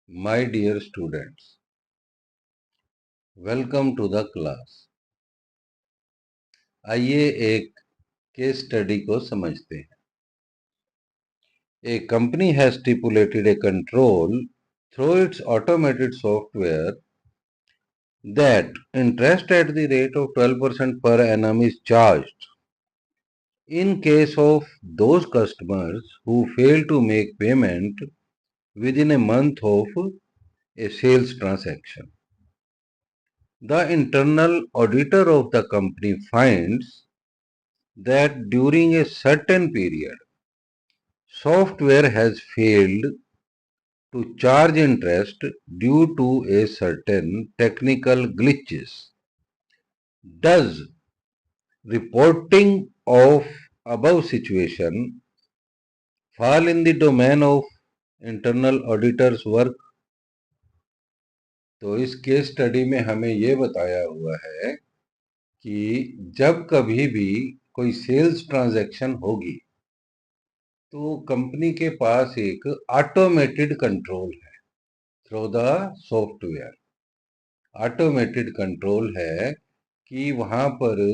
My dear students, welcome to the class. आइए एक case study को समझते हैं. A company has stipulated a control through its automated software that interest at the rate of 12% per annum is charged in case of those customers who fail to make payment within a month of a sales transaction. The internal auditor of the company finds that during a certain period, software has failed to charge interest due to a certain technical glitches. Does reporting of above situation fall in the domain of internal auditor's work? तो इस case study में हमें ये बताया हुआ है कि जब कभी भी कोई सेल्स ट्रांजैक्शन होगी तो कंपनी के पास एक ऑटोमेटेड कंट्रोल है through the software. Automated control है कि वहां पर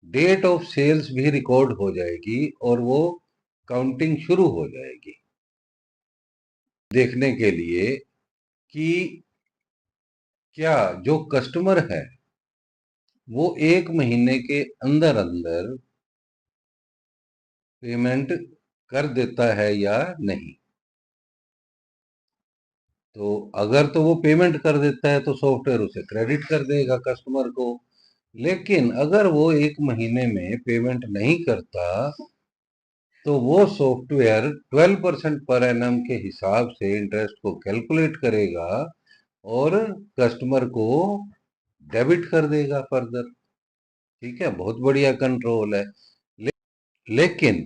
डेट ऑफ सेल्स भी रिकॉर्ड हो जाएगी और वो काउंटिंग शुरू हो जाएगी देखने के लिए कि क्या जो कस्टमर है वो एक महीने के अंदर अंदर पेमेंट कर देता है या नहीं. तो अगर तो वो पेमेंट कर देता है तो सॉफ्टवेयर उसे क्रेडिट कर देगा कस्टमर को. लेकिन अगर वो एक महीने में पेमेंट नहीं करता तो वो सॉफ्टवेयर 12% पर एनम के हिसाब से इंटरेस्ट को कैलकुलेट करेगा और कस्टमर को डेबिट कर देगा फर्दर. ठीक है, बहुत बढ़िया कंट्रोल है. लेकिन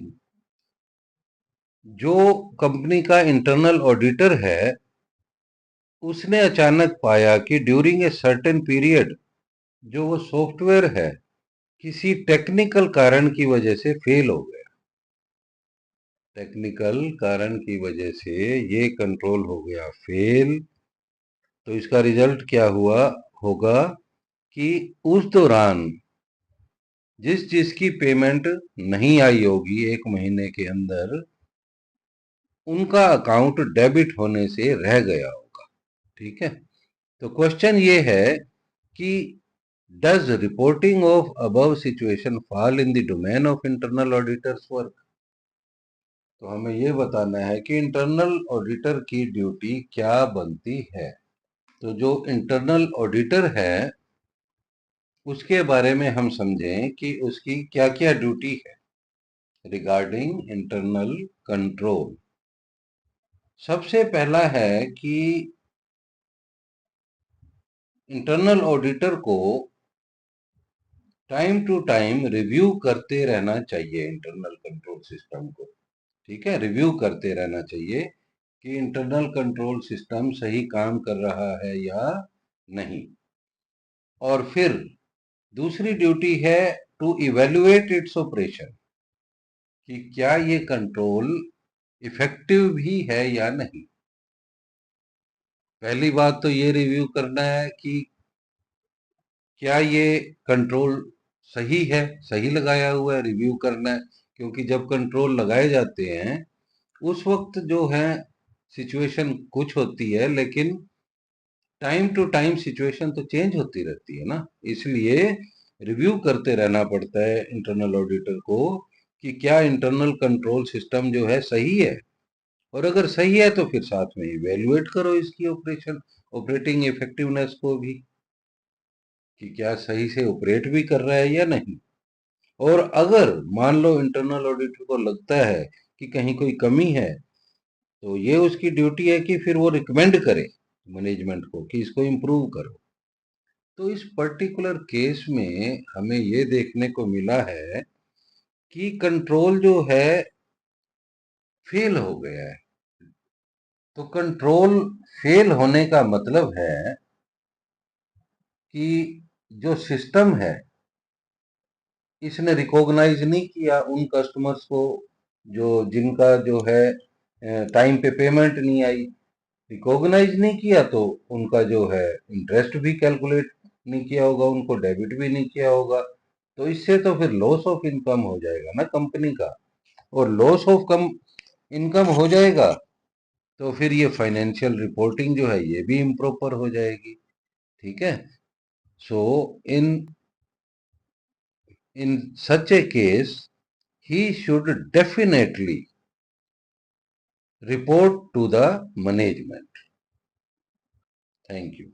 जो कंपनी का इंटरनल ऑडिटर है उसने अचानक पाया कि ड्यूरिंग ए सर्टेन पीरियड जो वो सॉफ्टवेयर है किसी टेक्निकल कारण की वजह से फेल हो गया. टेक्निकल कारण की वजह से ये कंट्रोल हो गया फेल. तो इसका रिजल्ट क्या हुआ होगा कि उस दौरान जिस चीज की पेमेंट नहीं आई होगी एक महीने के अंदर उनका अकाउंट डेबिट होने से रह गया होगा. ठीक है, तो क्वेश्चन ये है कि does reporting of above situation fall in the domain of internal auditors work. तो हमें ये बताना है कि इंटरनल ऑडिटर की ड्यूटी क्या बनती है. तो जो इंटरनल ऑडिटर है उसके बारे में हम समझें कि उसकी क्या क्या ड्यूटी है रिगार्डिंग इंटरनल कंट्रोल. सबसे पहला है कि इंटरनल ऑडिटर को टाइम टू टाइम रिव्यू करते रहना चाहिए इंटरनल कंट्रोल सिस्टम को. ठीक है, रिव्यू करते रहना चाहिए कि इंटरनल कंट्रोल सिस्टम सही काम कर रहा है या नहीं. और फिर दूसरी ड्यूटी है टू इवेल्युएट इट्स ऑपरेशन कि क्या ये कंट्रोल इफेक्टिव भी है या नहीं. पहली बात तो ये रिव्यू करना है कि क्या ये कंट्रोल सही है, सही लगाया हुआ है, रिव्यू करना है. क्योंकि जब कंट्रोल लगाए जाते हैं उस वक्त जो है सिचुएशन कुछ होती है लेकिन टाइम टू टाइम सिचुएशन तो चेंज होती रहती है ना. इसलिए रिव्यू करते रहना पड़ता है इंटरनल ऑडिटर को कि क्या इंटरनल कंट्रोल सिस्टम जो है सही है. और अगर सही है तो फिर साथ में इवेल्युएट करो इसकी ऑपरेटिंग इफेक्टिवनेस को भी कि क्या सही से ऑपरेट भी कर रहा है या नहीं. और अगर मान लो इंटरनल ऑडिटर को लगता है कि कहीं कोई कमी है तो ये उसकी ड्यूटी है कि फिर वो रिकमेंड करे मैनेजमेंट को कि इसको इम्प्रूव करो. तो इस पर्टिकुलर केस में हमें ये देखने को मिला है कि कंट्रोल जो है फेल हो गया है. तो कंट्रोल फेल होने का मतलब है कि जो सिस्टम है इसने रिकॉग्नाइज नहीं किया उन कस्टमर्स को जो जिनका जो है टाइम पे पेमेंट नहीं आई. रिकॉग्नाइज नहीं किया तो उनका जो है इंटरेस्ट भी कैलकुलेट नहीं किया होगा, उनको डेबिट भी नहीं किया होगा, तो इससे तो फिर लॉस ऑफ इनकम हो जाएगा ना कंपनी का, और लॉस ऑफ कम इनकम हो जाएगा तो फिर ये फाइनेंशियल रिपोर्टिंग जो है ये भी इम्प्रॉपर हो जाएगी। ठीक है। सो इन इन सच ए case he should definitely report to the management. Thank you.